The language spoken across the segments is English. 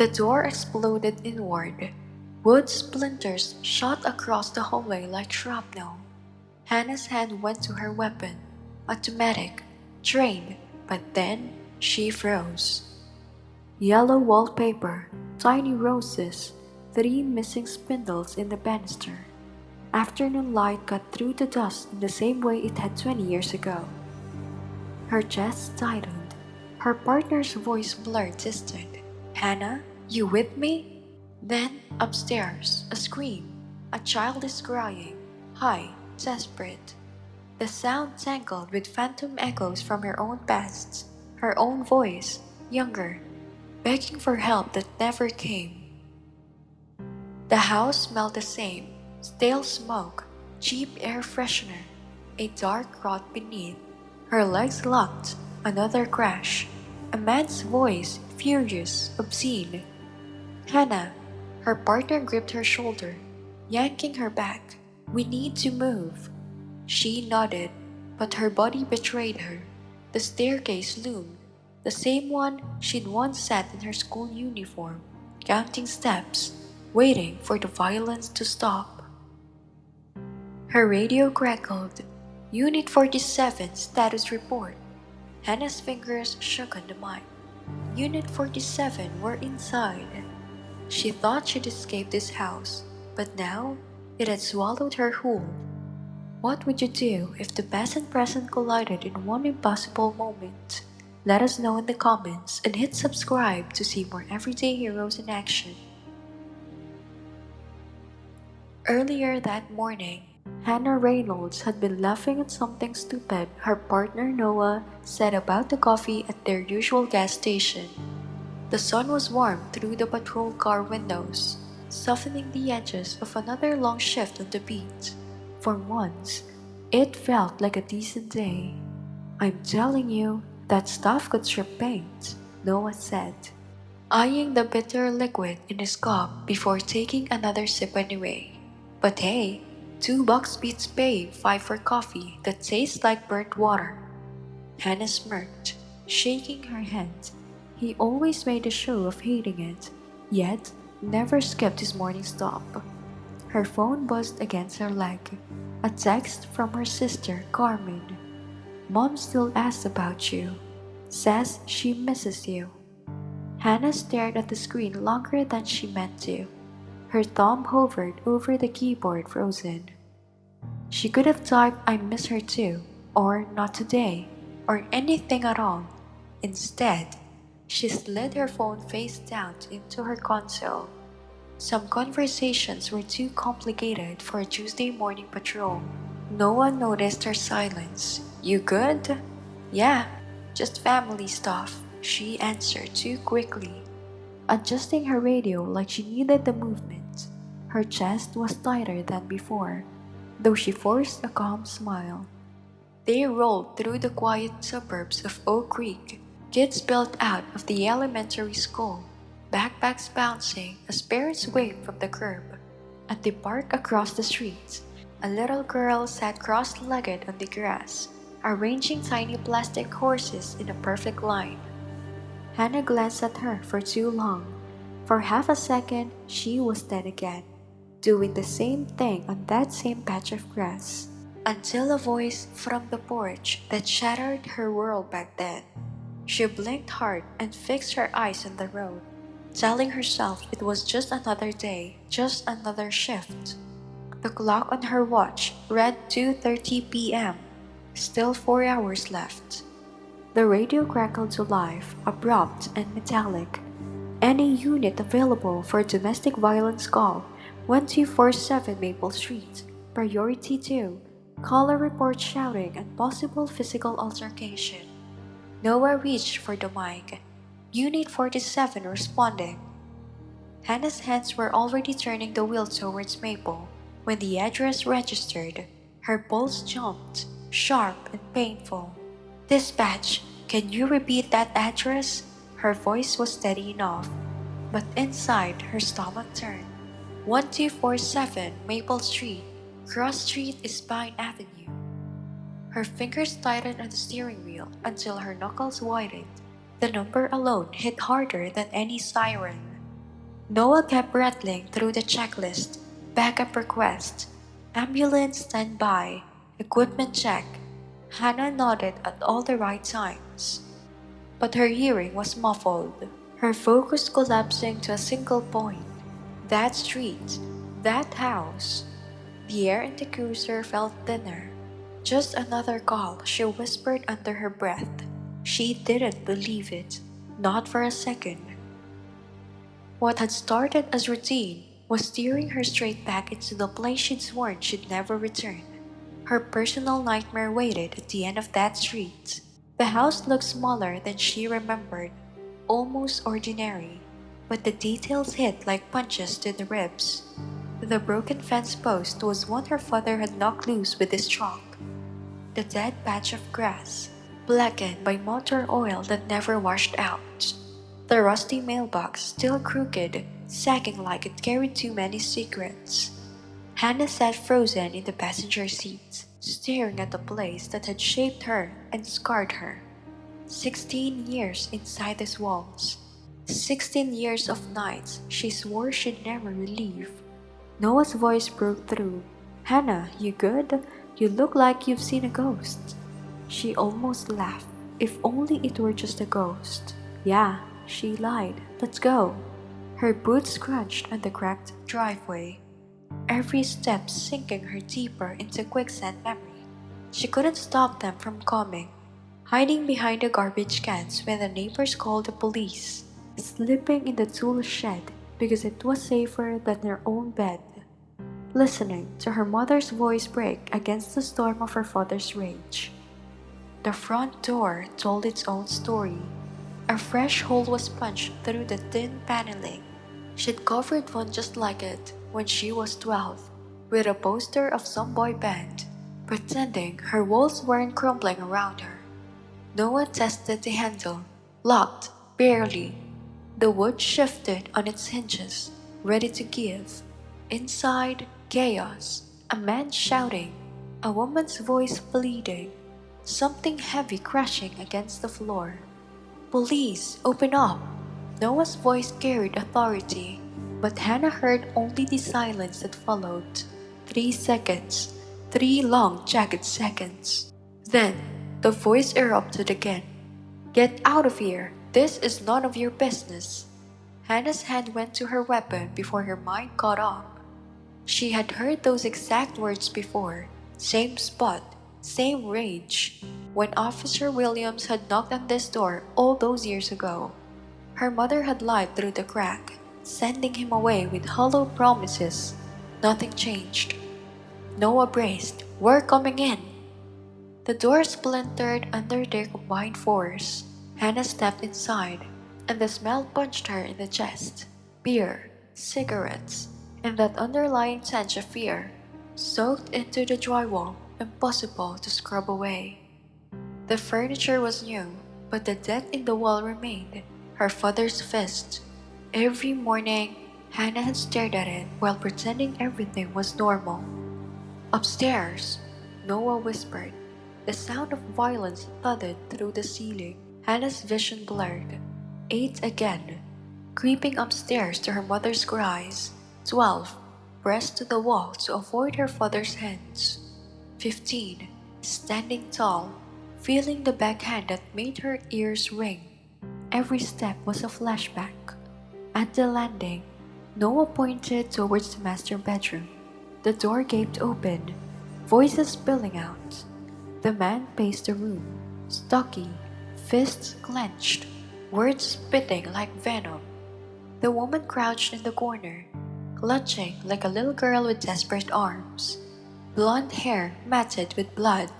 The door exploded inward. Wood splinters shot across the hallway like shrapnel. Hannah's hand went to her weapon, automatic, trained, but then she froze. Yellow wallpaper, tiny roses, three missing spindles in the banister. Afternoon light cut through the dust in the same way it had 20 years ago. Her chest tightened. Her partner's voice blurred distant. Hannah, you with me? Then, upstairs, a scream. A child is crying. High, desperate. The sound tangled with phantom echoes from her own past. Her own voice, younger, begging for help that never came. The house smelled the same, stale smoke, cheap air freshener, a dark rot beneath. Her legs locked, another crash. A man's voice, furious, obscene. Hannah, her partner gripped her shoulder, yanking her back. We need to move. She nodded, but her body betrayed her. The staircase loomed, the same one she'd once sat in her school uniform, counting steps, waiting for the violence to stop. Her radio crackled. Unit 47 status report. Hannah's fingers shook on the mic. Unit 47 were inside. She thought she'd escaped this house, but now it had swallowed her whole. What would you do if the past and present collided in one impossible moment? Let us know in the comments and hit subscribe to see more everyday heroes in action. Earlier that morning, Hannah Reynolds had been laughing at something stupid her partner Noah said about the coffee at their usual gas station. The sun was warm through the patrol car windows, softening the edges of another long shift on the beat. For once, it felt like a decent day. I'm telling you, that stuff could strip paint, Noah said, eyeing the bitter liquid in his cup before taking another sip anyway. But hey, $2 beats paying 5 for coffee that tastes like burnt water. Hannah smirked, shaking her head. He always made a show of hating it, yet never skipped his morning stop. Her phone buzzed against her leg. A text from her sister, Carmen. Mom still asks about you. Says she misses you. Hannah stared at the screen longer than she meant to. Her thumb hovered over the keyboard, frozen. She could have typed I miss her too, or not today, or anything at all. Instead, she slid her phone face down into her console. Some conversations were too complicated for a Tuesday morning patrol. No one noticed her silence. You good? Yeah, just family stuff, she answered too quickly, adjusting her radio like she needed the movement. Her chest was tighter than before, though she forced a calm smile. They rolled through the quiet suburbs of Oak Creek, kids built out of the elementary school, backpacks bouncing as parents waved from the curb. At the park across the street, a little girl sat cross-legged on the grass, arranging tiny plastic horses in a perfect line. Hannah glanced at her for too long. For half a second, she was dead again, doing the same thing on that same patch of grass, until a voice from the porch that shattered her world back then. She blinked hard and fixed her eyes on the road, telling herself it was just another day, just another shift. The clock on her watch read 2:30 p.m. Still 4 hours left. The radio crackled to life, abrupt and metallic. Any unit available for domestic violence call, 1247 Maple Street, priority 2, caller report shouting and possible physical altercation. Noah reached for the mic. Unit 47 responding. Hannah's hands were already turning the wheel towards Maple when the address registered. Her pulse jumped, sharp and painful. Dispatch, can you repeat that address? Her voice was steady enough, but inside her stomach turned. 1247 Maple Street, Cross Street is Pine Avenue. Her fingers tightened on the steering wheel until her knuckles widened. The number alone hit harder than any siren. Noah kept rattling through the checklist: backup request, ambulance standby, equipment check. Hannah nodded at all the right times, but her hearing was muffled, her focus collapsing to a single point. That street, that house. The air in the cruiser felt thinner. Just another call, she whispered under her breath. She didn't believe it, not for a second. What had started as routine was steering her straight back into the place she'd sworn she'd never return. Her personal nightmare waited at the end of that street. The house looked smaller than she remembered, almost ordinary, but the details hit like punches to the ribs. The broken fence post was one her father had knocked loose with his chalk. The dead patch of grass, blackened by motor oil that never washed out. The rusty mailbox, still crooked, sagging like it carried too many secrets. Hannah sat frozen in the passenger seat, staring at the place that had shaped her and scarred her. 16 years inside these walls. 16 years of nights she swore she'd never relive. Noah's voice broke through. Hannah, you good? You look like you've seen a ghost. She almost laughed. If only it were just a ghost. Yeah, she lied. Let's go. Her boots crunched on the cracked driveway, every step sinking her deeper into quicksand memory. She couldn't stop them from coming, hiding behind the garbage cans when the neighbors called the police, sleeping in the tool shed because it was safer than her own bed, listening to her mother's voice break against the storm of her father's rage. The front door told its own story. A fresh hole was punched through the thin paneling. She'd covered one just like it when she was 12, with a poster of some boy band, pretending her walls weren't crumbling around her. Noah tested the handle. Locked, barely. The wood shifted on its hinges, ready to give. Inside, chaos. A man shouting. A woman's voice pleading. Something heavy crashing against the floor. Police, open up! Noah's voice carried authority, but Hannah heard only the silence that followed. 3 seconds. 3 long, jagged seconds. Then, the voice erupted again. Get out of here! This is none of your business! Hannah's hand went to her weapon before her mind caught up. She had heard those exact words before. Same spot, same rage. When Officer Williams had knocked on this door all those years ago. Her mother had lied through the crack, sending him away with hollow promises. Nothing changed. Noah braced. We're coming in! The door splintered under their combined force. Hannah stepped inside, and the smell punched her in the chest. Beer, cigarettes, and that underlying stench of fear, soaked into the drywall, impossible to scrub away. The furniture was new, but the dent in the wall remained, her father's fist. Every morning, Hannah had stared at it while pretending everything was normal. Upstairs, Noah whispered. The sound of violence thudded through the ceiling. Hannah's vision blurred. 8 again, creeping upstairs to her mother's cries. 12, pressed to the wall to avoid her father's hands. 15, standing tall, feeling the backhand that made her ears ring. Every step was a flashback. At the landing, Noah pointed towards the master bedroom. The door gaped open, voices spilling out. The man paced the room, stocky, fists clenched, words spitting like venom. The woman crouched in the corner, clutching like a little girl with desperate arms. Blonde hair matted with blood,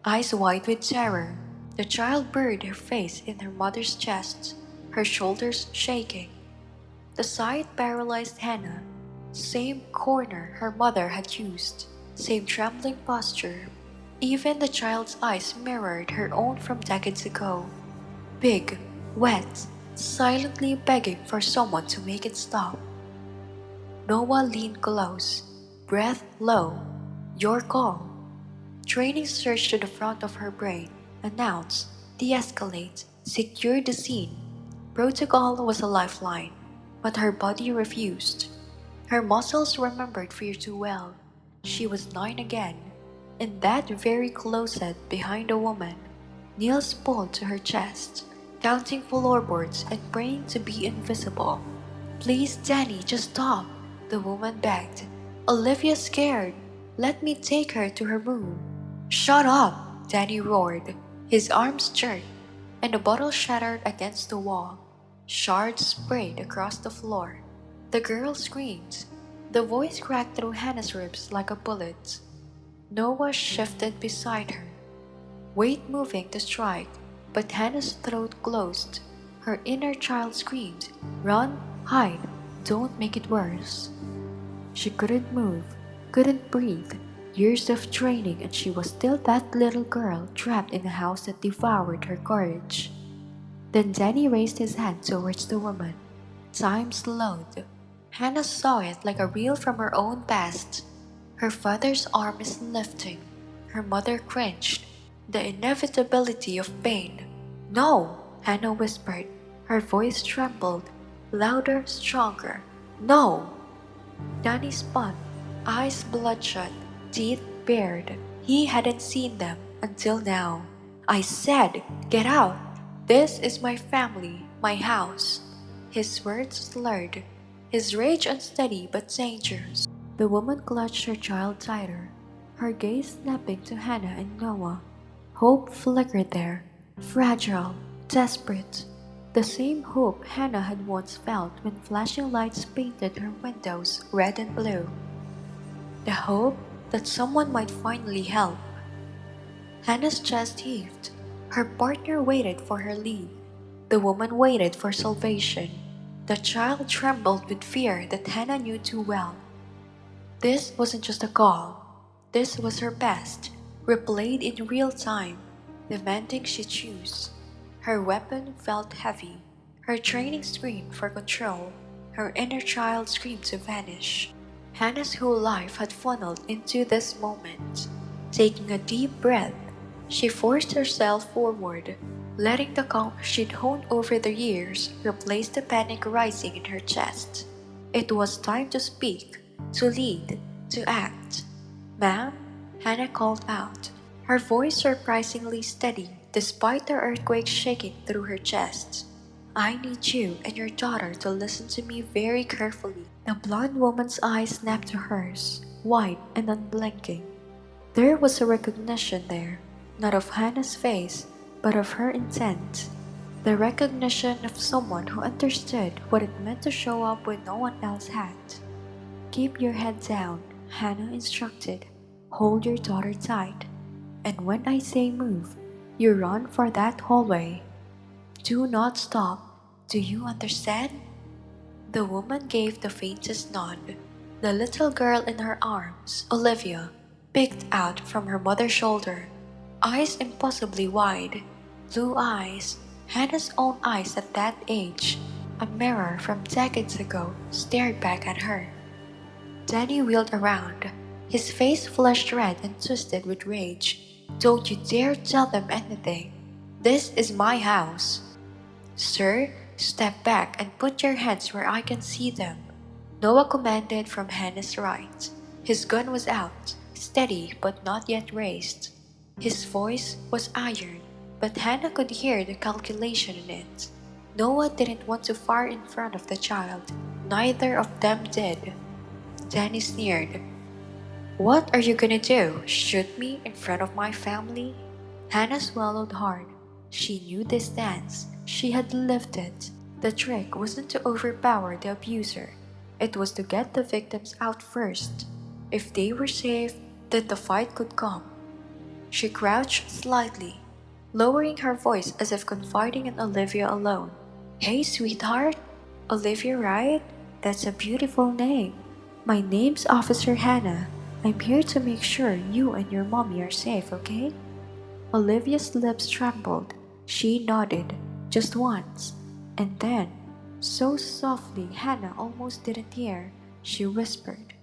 eyes wide with terror. The child buried her face in her mother's chest, her shoulders shaking. The sight paralyzed Hannah. Same corner her mother had used, same trembling posture. Even the child's eyes mirrored her own from decades ago. Big, wet, silently begging for someone to make it stop. Noah leaned close, breath low. Your call. Training surged to the front of her brain. Announce, de-escalate, secure the scene. Protocol was a lifeline. but her body refused. Her muscles remembered fear too well. She was 9 again. In that very closet behind the woman, Niels pulled to her chest, counting floorboards and praying to be invisible. "Please, Danny, just stop," the woman begged. "Olivia's scared. Let me take her to her room." "Shut up!" Danny roared. His arms jerked, and the bottle shattered against the wall. Shards sprayed across the floor. The girl screamed. The voice cracked through Hannah's ribs like a bullet. Noah shifted beside her, weight moving to strike, but Hannah's throat closed. Her inner child screamed, "Run, hide, don't make it worse." She couldn't move, couldn't breathe. Years of training and she was still that little girl trapped in a house that devoured her courage. Then Danny raised his hand towards the woman. Time slowed. Hannah saw it like a reel from her own past. Her father's arm is lifting. Her mother cringed. The inevitability of pain. "No!" Hannah whispered. Her voice trembled. Louder, stronger. "No!" Danny spun, eyes bloodshot, teeth bared. He hadn't seen them until now. "I said, get out! This is my family, my house." His words slurred, his rage unsteady but dangerous. The woman clutched her child tighter, her gaze snapping to Hannah and Noah. Hope flickered there, fragile, desperate. The same hope Hannah had once felt when flashing lights painted her windows red and blue. The hope that someone might finally help. Hannah's chest heaved. Her partner waited for her lead. The woman waited for salvation. The child trembled with fear that Hannah knew too well. This wasn't just a call. This was her past, replayed in real time, demanding she choose. Her weapon felt heavy. Her training screamed for control. Her inner child screamed to vanish. Hannah's whole life had funneled into this moment. Taking a deep breath, she forced herself forward, letting the calm she'd honed over the years replace the panic rising in her chest. It was time to speak, to lead, to act. "Ma'am?" Hannah called out, her voice surprisingly steady despite the earthquake shaking through her chest. "I need you and your daughter to listen to me very carefully." The blonde woman's eyes snapped to hers, wide and unblinking. There was a recognition there, not of Hannah's face, but of her intent. The recognition of someone who understood what it meant to show up when no one else had. "Keep your head down," Hannah instructed. "Hold your daughter tight. And when I say move, you run for that hallway. Do not stop. Do you understand?" The woman gave the faintest nod. The little girl in her arms, Olivia, peeked out from her mother's shoulder, eyes impossibly wide, blue eyes, Hannah's own eyes at that age. A mirror from decades ago stared back at her. Danny wheeled around, his face flushed red and twisted with rage. "Don't you dare tell them anything. This is my house." "Sir, step back and put your hands where I can see them," Noah commanded from Hannah's right. His gun was out, steady but not yet raised. His voice was iron, but Hannah could hear the calculation in it. Noah didn't want to fire in front of the child. Neither of them did. Danny sneered. "What are you gonna do? Shoot me in front of my family?" Hannah swallowed hard. She knew this dance. She had lived it. The trick wasn't to overpower the abuser. It was to get the victims out first. If they were safe, then the fight could come. She crouched slightly, lowering her voice as if confiding in Olivia alone. "Hey, sweetheart. Olivia, right? That's a beautiful name. My name's Officer Hannah. I'm here to make sure you and your mommy are safe, okay?" Olivia's lips trembled. She nodded, just once. And then, so softly Hannah almost didn't hear, she whispered,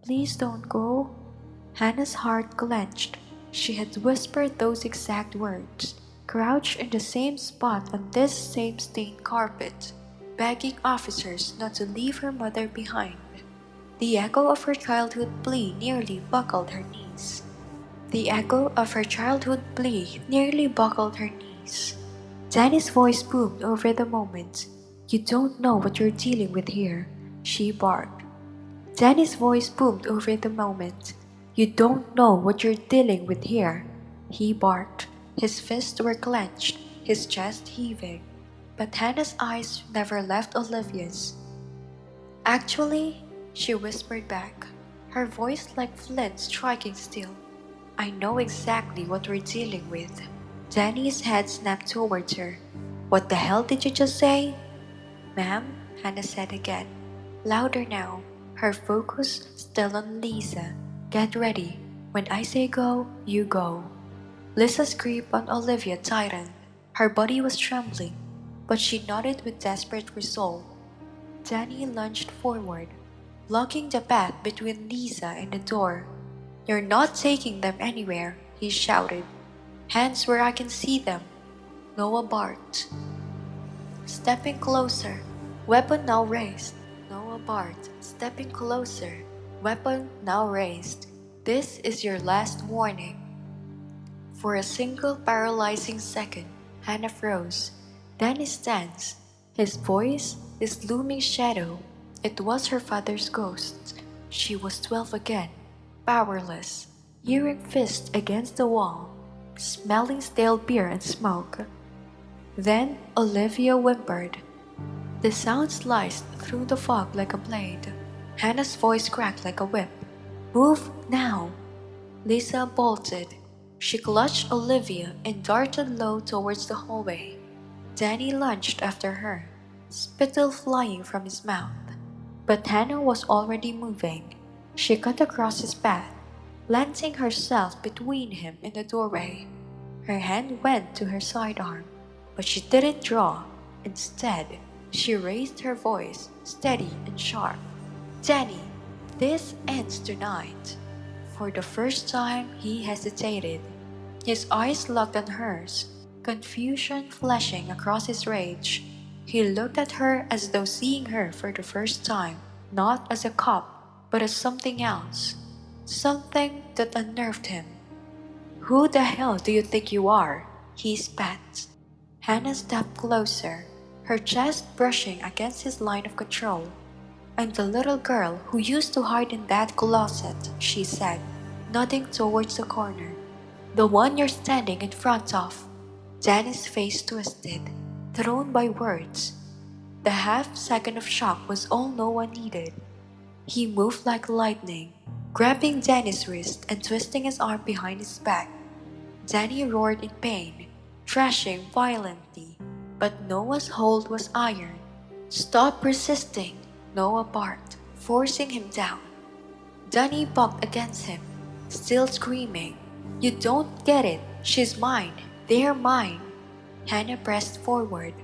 "Please don't go." Hannah's heart clenched. She had whispered those exact words, crouched in the same spot on this same stained carpet, begging officers not to leave her mother behind. The echo of her childhood plea nearly buckled her knees. The echo of her childhood plea nearly buckled her knees. Danny's voice boomed over the moment. "You don't know what you're dealing with here," she barked. Danny's voice boomed over the moment. "You don't know what you're dealing with here," he barked. His fists were clenched, his chest heaving. But Hannah's eyes never left Olivia's. "Actually," she whispered back, her voice like flint striking steel, "I know exactly what we're dealing with." Danny's head snapped towards her. "What the hell did you just say?" "Ma'am," Hannah said again, louder now, her focus still on Lisa. "Get ready. When I say go, you go." Lisa's grip on Olivia tightened. Her body was trembling, but she nodded with desperate resolve. Danny lunged forward, blocking the path between Lisa and the door. "You're not taking them anywhere," he shouted. "Hands where I can see them." Noah barked, stepping closer, weapon now raised. Noah barked, stepping closer, weapon now raised. "This is your last warning." For a single paralyzing second, Hannah froze. Then his stance, his voice, his looming shadow. It was her father's ghost. She was 12 again, powerless, hearing fists against the wall, smelling stale beer and smoke. Then Olivia whimpered. The sound sliced through the fog like a blade. Hannah's voice cracked like a whip. "Move now!" Lisa bolted. She clutched Olivia and darted low towards the hallway. Danny lunged after her, spittle flying from his mouth. But Hannah was already moving. She cut across his path, planting herself between him and the doorway. Her hand went to her sidearm, but she didn't draw. Instead, she raised her voice, steady and sharp. "Danny, this ends tonight." For the first time, he hesitated. His eyes locked on hers, confusion flashing across his rage. He looked at her as though seeing her for the first time, not as a cop, but as something else. Something that unnerved him. "Who the hell do you think you are?" he spat. Hannah stepped closer, her chest brushing against his line of control. "I'm the little girl who used to hide in that closet," she said, nodding towards the corner. "The one you're standing in front of." Danny's face twisted, thrown by words. The half-second of shock was all Noah needed. He moved like lightning, grabbing Danny's wrist and twisting his arm behind his back. Danny roared in pain, thrashing violently, but Noah's hold was iron. "Stop resisting," Noah barked, forcing him down. Danny bucked against him, still screaming. "You don't get it. She's mine. They're mine." Hannah pressed forward,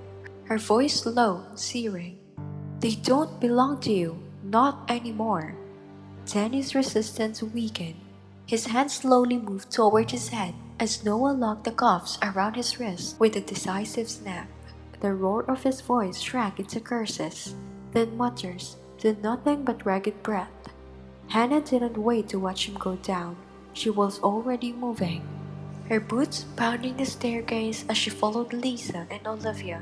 her voice low and searing. "They don't belong to you. Not anymore." Danny's resistance weakened. His hand slowly moved toward his head as Noah locked the cuffs around his wrist with a decisive snap. The roar of his voice shrank into curses, then mutters, then nothing but ragged breath. Hannah didn't wait to watch him go down. She was already moving, her boots pounding the staircase as she followed Lisa and Olivia.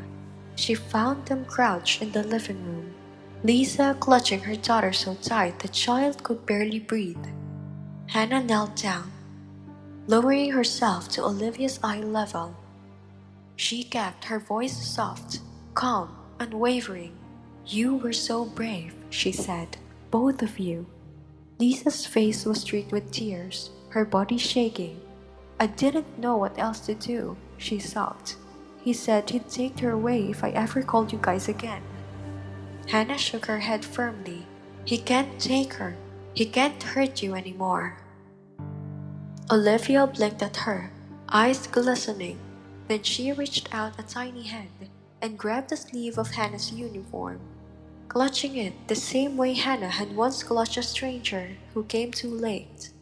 She found them crouched in the living room, Lisa clutching her daughter so tight the child could barely breathe. Hannah knelt down, lowering herself to Olivia's eye level. She kept her voice soft, calm, unwavering. "You were so brave," she said. "Both of you." Lisa's face was streaked with tears, her body shaking. "I didn't know what else to do," she sobbed. "He said he'd take her away if I ever called you guys again." Hannah shook her head firmly. "He can't take her. He can't hurt you anymore." Olivia blinked at her, eyes glistening. Then she reached out a tiny hand and grabbed the sleeve of Hannah's uniform, clutching it the same way Hannah had once clutched a stranger who came too late.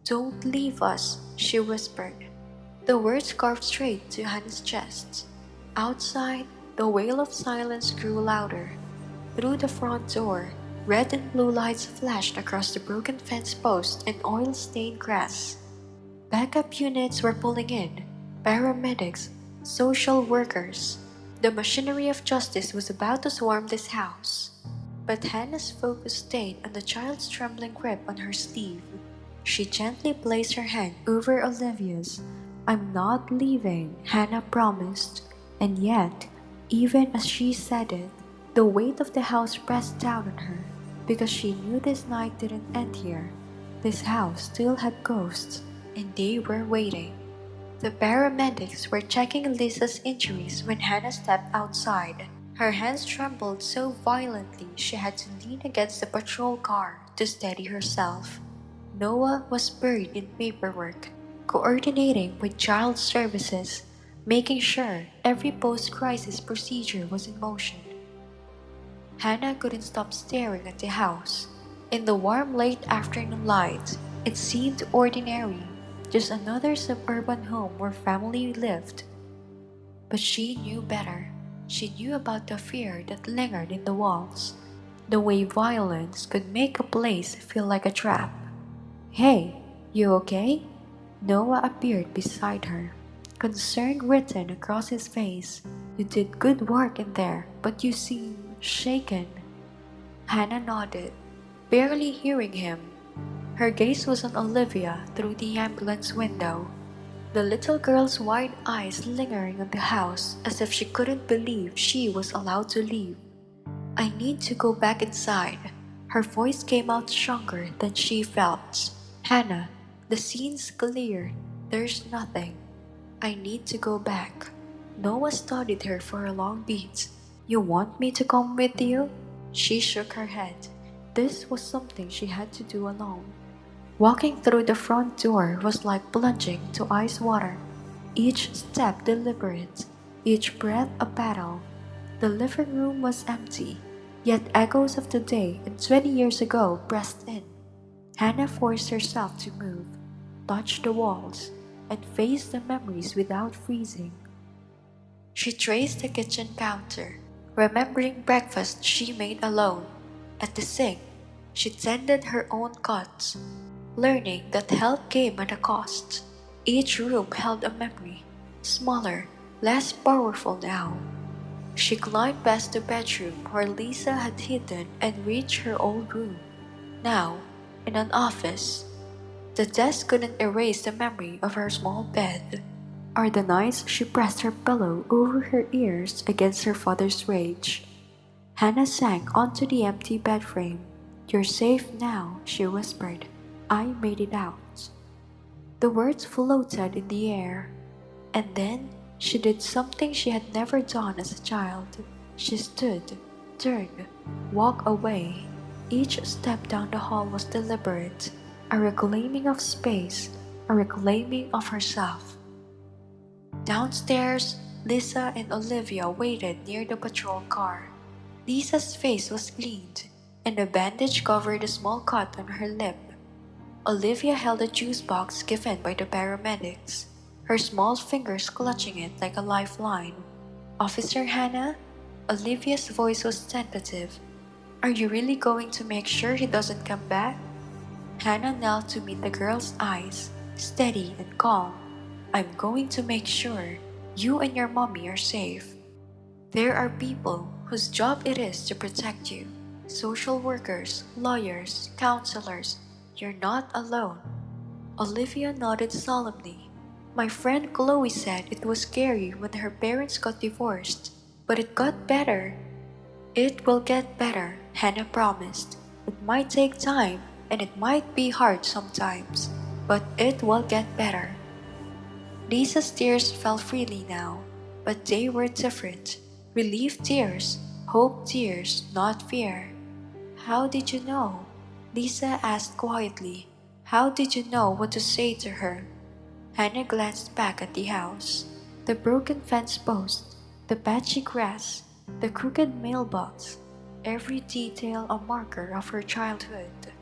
"Don't leave us," she whispered. The words carved straight to Hannah's chest. Outside, the wail of silence grew louder. Through the front door, red and blue lights flashed across the broken fence post and oil-stained grass. Backup units were pulling in, paramedics, social workers. The machinery of justice was about to swarm this house. But Hannah's focus stayed on the child's trembling grip on her sleeve. She gently placed her hand over Olivia's. "I'm not leaving," Hannah promised. And yet, even as she said it, the weight of the house pressed down on her, because she knew this night didn't end here. This house still had ghosts, and they were waiting. The paramedics were checking Lisa's injuries when Hannah stepped outside. Her hands trembled so violently she had to lean against the patrol car to steady herself. Noah was buried in paperwork, coordinating with child services, making sure every post-crisis procedure was in motion. Hannah couldn't stop staring at the house. In the warm late afternoon light, it seemed ordinary, just another suburban home where family lived. But she knew better. She knew about the fear that lingered in the walls, the way violence could make a place feel like a trap. "Hey, you okay?" Noah appeared beside her, concern written across his face. "You did good work in there, but you seem shaken." Hannah nodded, barely hearing him. Her gaze was on Olivia through the ambulance window, the little girl's wide eyes lingering on the house as if she couldn't believe she was allowed to leave. "I need to go back inside." Her voice came out stronger than she felt. "Hannah, the scene's clear. There's nothing. I need to go back." Noah studied her for a long beat. "You want me to come with you?" She shook her head. This was something she had to do alone. Walking through the front door was like plunging to ice water. Each step deliberate, each breath a battle. The living room was empty, yet echoes of the day and 20 years ago pressed in. Hannah forced herself to move, touch the walls, and face the memories without freezing. She traced the kitchen counter, remembering breakfast she made alone. At the sink, she tended her own cuts, learning that help came at a cost. Each room held a memory, smaller, less powerful now. She climbed past the bedroom where Lisa had hidden and reached her old room. Now, in an office, the desk couldn't erase the memory of her small bed, or the nights she pressed her pillow over her ears against her father's rage. Hannah sank onto the empty bed frame. "You're safe now," she whispered. "I made it out." The words floated in the air, and then she did something she had never done as a child. She stood, turned, walked away. Each step down the hall was deliberate, a reclaiming of space, a reclaiming of herself. Downstairs, Lisa and Olivia waited near the patrol car. Lisa's face was cleaned, and a bandage covered a small cut on her lip. Olivia held a juice box given by the paramedics, her small fingers clutching it like a lifeline. "Officer Hannah?" Olivia's voice was tentative. "Are you really going to make sure he doesn't come back?" Hannah knelt to meet the girl's eyes, steady and calm. "I'm going to make sure you and your mommy are safe. There are people whose job it is to protect you. Social workers, lawyers, counselors. You're not alone." Olivia nodded solemnly. "My friend Chloe said it was scary when her parents got divorced, but it got better." "It will get better," Hannah promised. "It might take time, and it might be hard sometimes, but it will get better." Lisa's tears fell freely now, but they were different. Relief tears, hope tears, not fear. "How did you know?" Lisa asked quietly. "How did you know what to say to her?" Hannah glanced back at the house. The broken fence post, the patchy grass, the crooked mailbox, every detail a marker of her childhood.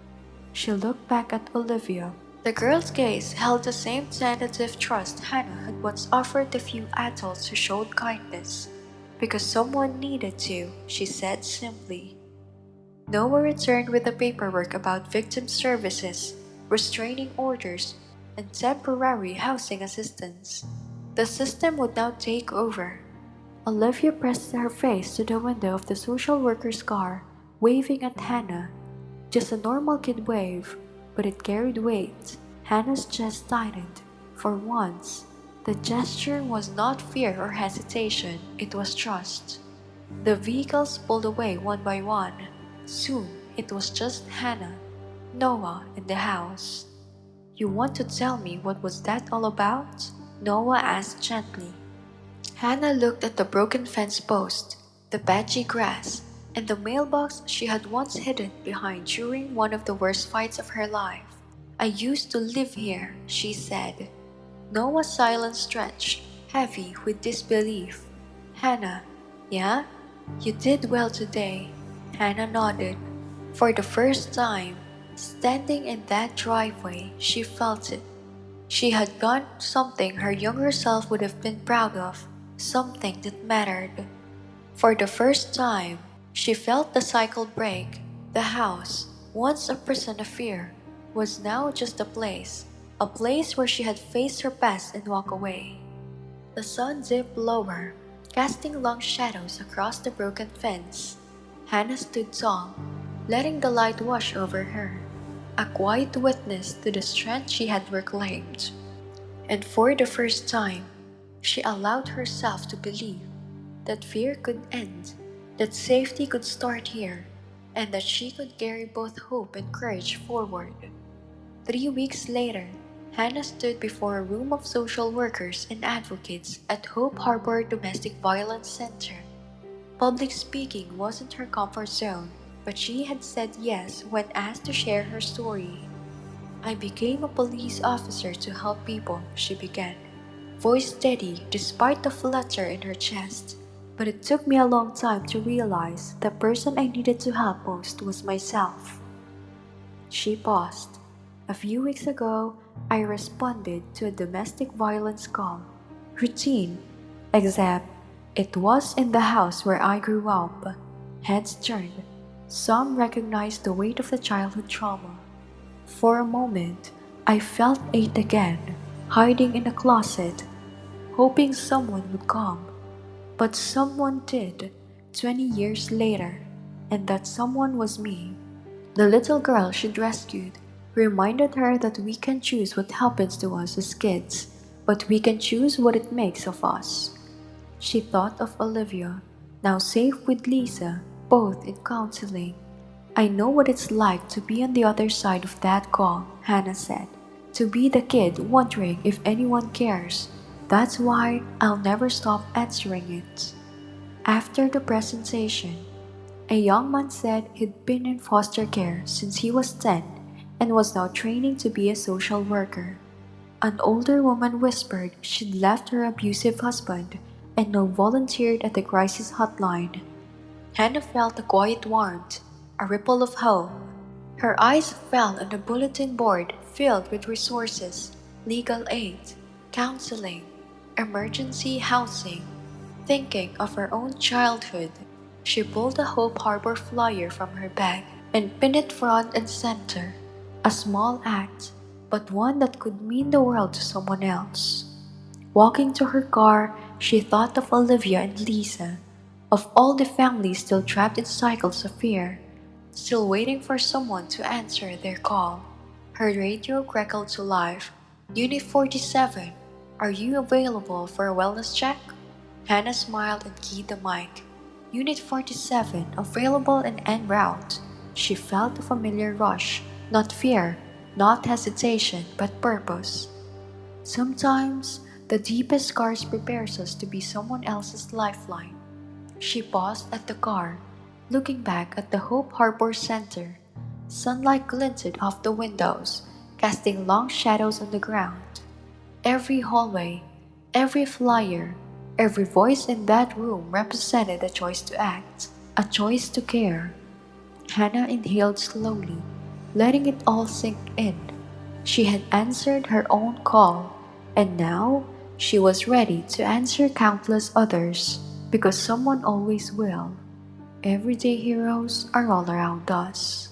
She looked back at Olivia. The girl's gaze held the same tentative trust Hannah had once offered the few adults who showed kindness. "Because someone needed to," she said simply. Noah returned with the paperwork about victim services, restraining orders, and temporary housing assistance. The system would now take over. Olivia pressed her face to the window of the social worker's car, waving at Hannah. Just a normal kid wave, but it carried weight. Hannah's chest tightened. For once, the gesture was not fear or hesitation, it was trust. The vehicles pulled away one by one. Soon, it was just Hannah, Noah, and the house. "You want to tell me what was that all about?" Noah asked gently. Hannah looked at the broken fence post, the patchy grass, and the mailbox she had once hidden behind during one of the worst fights of her life. "I used to live here," she said. Noah's silence stretched, heavy with disbelief. "Hannah, yeah? You did well today." Hannah nodded. For the first time, standing in that driveway, she felt it. She had done something her younger self would have been proud of, something that mattered. For the first time, she felt the cycle break. The house, once a prison of fear, was now just a place where she had faced her past and walked away. The sun dipped lower, casting long shadows across the broken fence. Hannah stood tall, letting the light wash over her, a quiet witness to the strength she had reclaimed. And for the first time, she allowed herself to believe that fear could end, that safety could start here, and that she could carry both hope and courage forward. 3 weeks later, Hannah stood before a room of social workers and advocates at Hope Harbor Domestic Violence Center. Public speaking wasn't her comfort zone, but she had said yes when asked to share her story. "I became a police officer to help people," she began, voice steady despite the flutter in her chest. "But it took me a long time to realize the person I needed to help most was myself." She paused. "A few weeks ago, I responded to a domestic violence call. Routine, except it was in the house where I grew up." Heads turned. Some recognized the weight of the childhood trauma. For a moment, I felt it again, hiding in a closet, hoping someone would come. But someone did, 20 years later, and that someone was me. The little girl she'd rescued reminded her that we can choose what happens to us as kids, but we can choose what it makes of us. She thought of Olivia, now safe with Lisa, both in counseling. "I know what it's like to be on the other side of that call," Hannah said. "To be the kid wondering if anyone cares. That's why I'll never stop answering it." After the presentation, a young man said he'd been in foster care since he was 10 and was now training to be a social worker. An older woman whispered she'd left her abusive husband and now volunteered at the crisis hotline. Hannah felt a quiet warmth, a ripple of hope. Her eyes fell on the bulletin board filled with resources, legal aid, counseling, emergency housing. Thinking of her own childhood, she pulled a Hope Harbor flyer from her bag and pinned it front and center. A small act, but one that could mean the world to someone else. Walking to her car, she thought of Olivia and Lisa, of all the families still trapped in cycles of fear, still waiting for someone to answer their call. Her radio crackled to life. "Unit 47, are you available for a wellness check?" Hannah smiled and keyed the mic. "Unit 47, available and en route." She felt a familiar rush, not fear, not hesitation, but purpose. Sometimes, the deepest scars prepares us to be someone else's lifeline. She paused at the car, looking back at the Hope Harbor Center. Sunlight glinted off the windows, casting long shadows on the ground. Every hallway, every flyer, every voice in that room represented a choice to act, a choice to care. Hannah inhaled slowly, letting it all sink in. She had answered her own call, and now she was ready to answer countless others, because someone always will. Everyday heroes are all around us.